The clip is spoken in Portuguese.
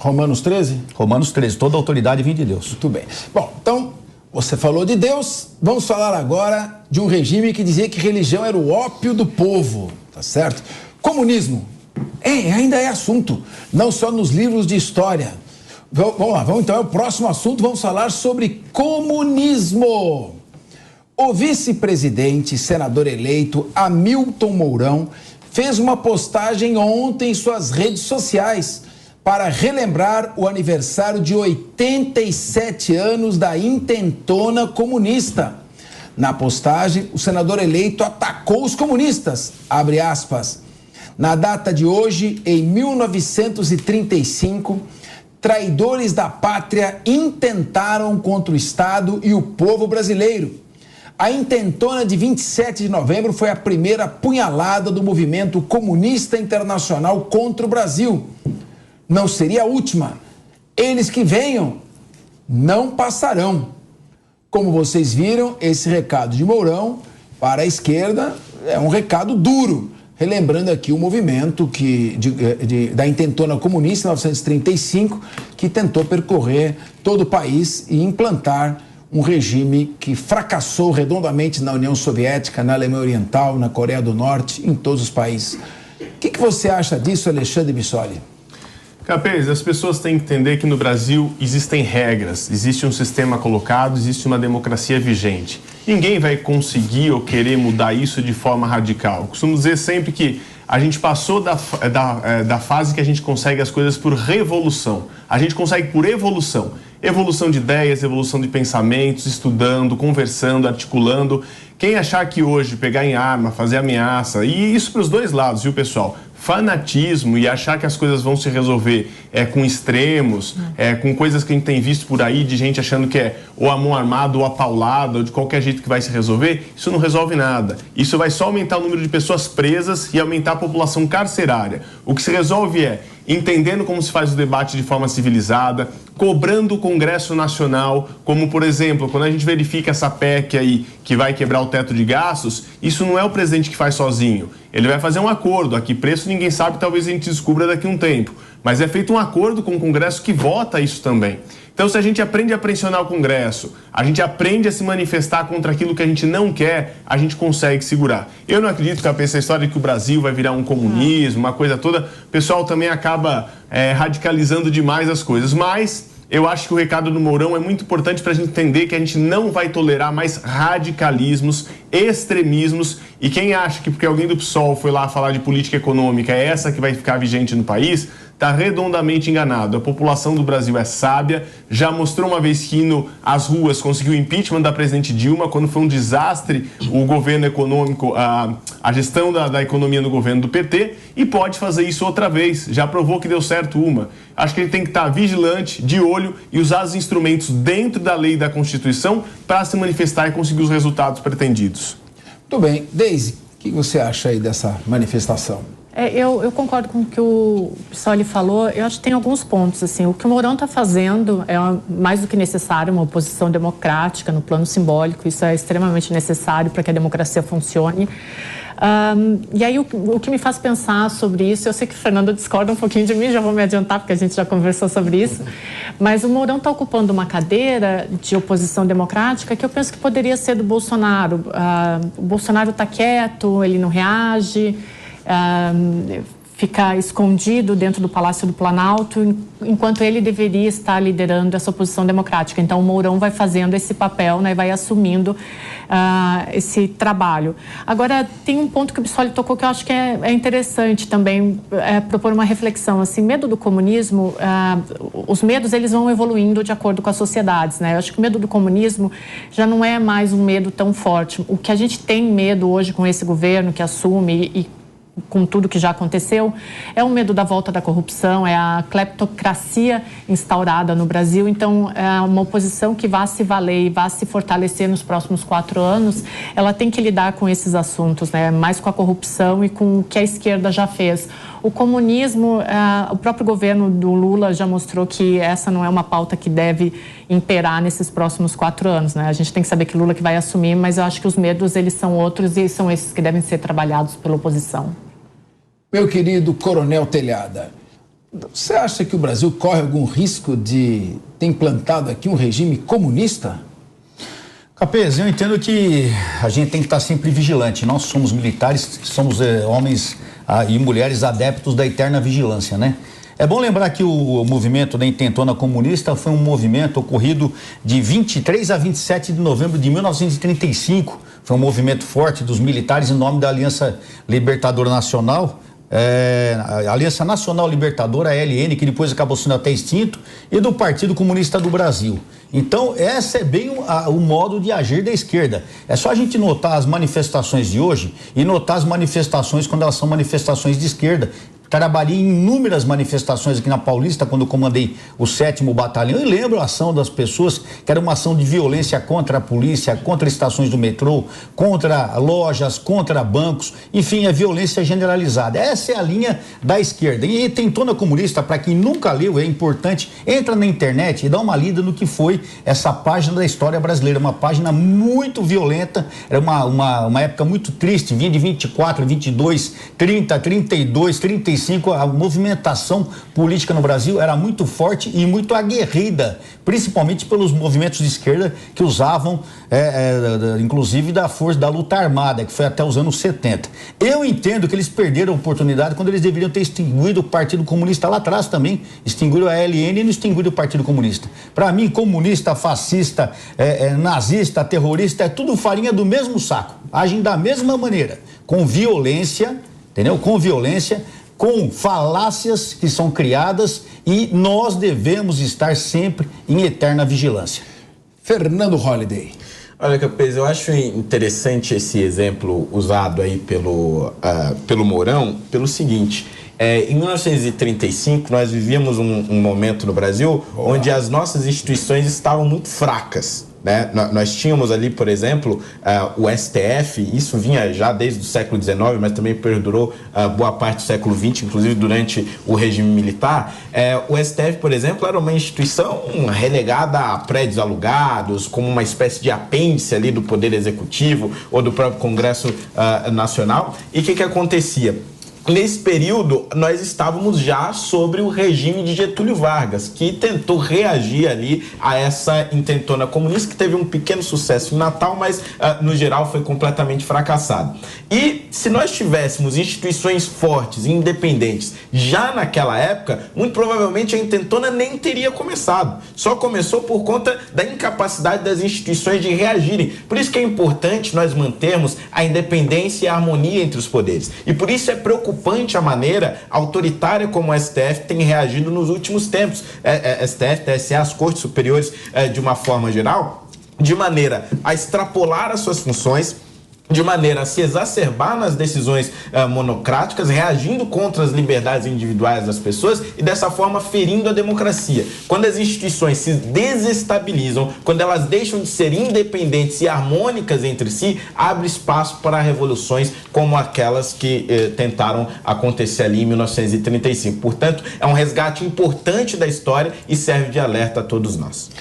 Romanos 13? Romanos 13, toda autoridade vem de Deus. Muito bem. Bom, então, você falou de Deus, vamos falar agora de um regime que dizia que religião era o ópio do povo, tá certo? Comunismo. Ainda é assunto, não só nos livros de história. Vamos lá, então é o próximo assunto, vamos falar sobre comunismo. O vice-presidente, senador eleito, Hamilton Mourão, fez uma postagem ontem em suas redes sociais para relembrar o aniversário de 87 anos da intentona comunista. Na postagem, o senador eleito atacou os comunistas, abre aspas. Na data de hoje, em 1935, traidores da pátria intentaram contra o Estado e o povo brasileiro. A intentona de 27 de novembro foi a primeira punhalada do movimento comunista internacional contra o Brasil. Não seria a última. Eles que venham não passarão. Como vocês viram, esse recado de Mourão para a esquerda é um recado duro, relembrando aqui o movimento da intentona comunista em 1935, que tentou percorrer todo o país e implantar um regime que fracassou redondamente na União Soviética, na Alemanha Oriental, na Coreia do Norte, em todos os países. O que você acha disso, Alexandre Bissoli? Capês, as pessoas têm que entender que no Brasil existem regras, existe um sistema colocado, existe uma democracia vigente. Ninguém vai conseguir ou querer mudar isso de forma radical. Eu costumo dizer sempre que a gente passou da fase que a gente consegue as coisas por revolução. A gente consegue por evolução. Evolução de ideias, evolução de pensamentos, estudando, conversando, articulando. Quem achar que hoje pegar em arma, fazer ameaça, e isso para os dois lados, viu, pessoal? Fanatismo e achar que as coisas vão se resolver com extremos, com coisas que a gente tem visto por aí de gente achando que é ou a mão armada ou a paulada ou de qualquer jeito que vai se resolver, isso não resolve nada. Isso vai só aumentar o número de pessoas presas e aumentar a população carcerária. O que se resolve é entendendo como se faz o debate de forma civilizada, cobrando o Congresso Nacional, como, por exemplo, quando a gente verifica essa PEC aí que vai quebrar o teto de gastos, isso não é o presidente que faz sozinho. Ele vai fazer um acordo, a que preço ninguém sabe, talvez a gente descubra daqui a um tempo. Mas é feito um acordo com o Congresso que vota isso também. Então, se a gente aprende a pressionar o Congresso, a gente aprende a se manifestar contra aquilo que a gente não quer, a gente consegue segurar. Eu não acredito que essa história de que o Brasil vai virar um comunismo, uma coisa toda, o pessoal também acaba radicalizando demais as coisas. Mas eu acho que o recado do Mourão é muito importante para a gente entender que a gente não vai tolerar mais radicalismos, extremismos, e quem acha que porque alguém do PSOL foi lá falar de política econômica é essa que vai ficar vigente no país, está redondamente enganado. A população do Brasil é sábia, já mostrou uma vez que indo às ruas conseguiu o impeachment da presidente Dilma, quando foi um desastre o governo econômico, a gestão da economia no governo do PT, e pode fazer isso outra vez. Já provou que deu certo uma. Acho que ele tem que estar vigilante, de olho e usar os instrumentos dentro da lei e da Constituição para se manifestar e conseguir os resultados pretendidos. Muito bem. Deise, o que você acha aí dessa manifestação? Eu concordo com o que o Bissoli falou. Eu acho que tem alguns pontos, assim. O que o Mourão está fazendo é mais do que necessário, uma oposição democrática no plano simbólico. Isso é extremamente necessário para que a democracia funcione. E aí o que me faz pensar sobre isso, eu sei que o Fernando discorda um pouquinho de mim, já vou me adiantar porque a gente já conversou sobre isso, mas o Mourão está ocupando uma cadeira de oposição democrática que eu penso que poderia ser do Bolsonaro. O Bolsonaro está quieto, ele não reage, fica escondido dentro do Palácio do Planalto, enquanto ele deveria estar liderando essa oposição democrática. Então, o Mourão vai fazendo esse papel, né, vai assumindo esse trabalho. Agora, tem um ponto que o Bissoli tocou que eu acho que é interessante também propor uma reflexão. Assim, medo do comunismo, os medos eles vão evoluindo de acordo com as sociedades, né? Eu acho que o medo do comunismo já não é mais um medo tão forte. O que a gente tem medo hoje com esse governo que assume e com tudo que já aconteceu, é o medo da volta da corrupção, é a cleptocracia instaurada no Brasil. Então, é uma oposição que vá se valer e vá se fortalecer nos próximos 4 anos, ela tem que lidar com esses assuntos, né? Mais com a corrupção e com o que a esquerda já fez. O comunismo, o próprio governo do Lula já mostrou que essa não é uma pauta que deve imperar nesses próximos 4 anos, né? A gente tem que saber que Lula que vai assumir, mas eu acho que os medos, eles são outros e são esses que devem ser trabalhados pela oposição. Meu querido Coronel Telhada, Você acha que o Brasil corre algum risco de ter implantado aqui um regime comunista? Capês, eu entendo que a gente tem que estar sempre vigilante. Nós somos militares, somos homens e mulheres adeptos da eterna vigilância, né? É bom lembrar que o movimento da Intentona Comunista foi um movimento ocorrido de 23 a 27 de novembro de 1935. Foi um movimento forte dos militares em nome da Aliança Libertadora Nacional, a Aliança Nacional Libertadora, a ALN, que depois acabou sendo até extinto, e do Partido Comunista do Brasil. Então, esse é bem o modo de agir da esquerda. É só a gente notar as manifestações de hoje e notar as manifestações quando elas são manifestações de esquerda. Trabalhei em inúmeras manifestações aqui na Paulista, quando eu comandei o 7º Batalhão, e lembro a ação das pessoas, que era uma ação de violência contra a polícia, contra estações do metrô, contra lojas, contra bancos, enfim, é violência generalizada. Essa é a linha da esquerda. E Intentona Comunista, para quem nunca leu, é importante, entra na internet e dá uma lida no que foi essa página da história brasileira, uma página muito violenta, era uma época muito triste, vinha de 24, 22, 30, 32, 35, a movimentação política no Brasil era muito forte e muito aguerrida, principalmente pelos movimentos de esquerda que usavam, inclusive da força da luta armada, que foi até os anos 70. Eu entendo que eles perderam a oportunidade quando eles deveriam ter extinguido o Partido Comunista lá atrás também, extinguiram a ALN e não extinguiram o Partido Comunista. Para mim, comunista, fascista, nazista, terrorista, é tudo farinha do mesmo saco, agem da mesma maneira, com violência, entendeu? Com violência, com falácias que são criadas, e nós devemos estar sempre em eterna vigilância. Fernando Holliday. Olha, Capês, eu acho interessante esse exemplo usado aí pelo Mourão, pelo seguinte: em 1935 nós vivíamos um momento no Brasil onde as nossas instituições estavam muito fracas, né? Nós tínhamos ali, por exemplo, o STF, isso vinha já desde o século XIX, mas também perdurou boa parte do século XX, inclusive durante o regime militar. O STF, por exemplo, era uma instituição relegada a prédios alugados, como uma espécie de apêndice ali do Poder Executivo ou do próprio Congresso Nacional. E o que acontecia? Nesse período, nós estávamos já sobre o regime de Getúlio Vargas, que tentou reagir ali a essa intentona comunista, que teve um pequeno sucesso em Natal, mas no geral foi completamente fracassado. E se nós tivéssemos instituições fortes e independentes já naquela época, muito provavelmente a intentona nem teria começado. Só começou por conta da incapacidade das instituições de reagirem. Por isso que é importante nós mantermos a independência e a harmonia entre os poderes. E por isso é preocupante a maneira autoritária como o STF tem reagido nos últimos tempos. STF, TSE, as Cortes Superiores, de uma forma geral, de maneira a extrapolar as suas funções, de maneira a se exacerbar nas decisões monocráticas, reagindo contra as liberdades individuais das pessoas e dessa forma ferindo a democracia. Quando as instituições se desestabilizam, quando elas deixam de ser independentes e harmônicas entre si, abre espaço para revoluções como aquelas que tentaram acontecer ali em 1935. Portanto, é um resgate importante da história e serve de alerta a todos nós.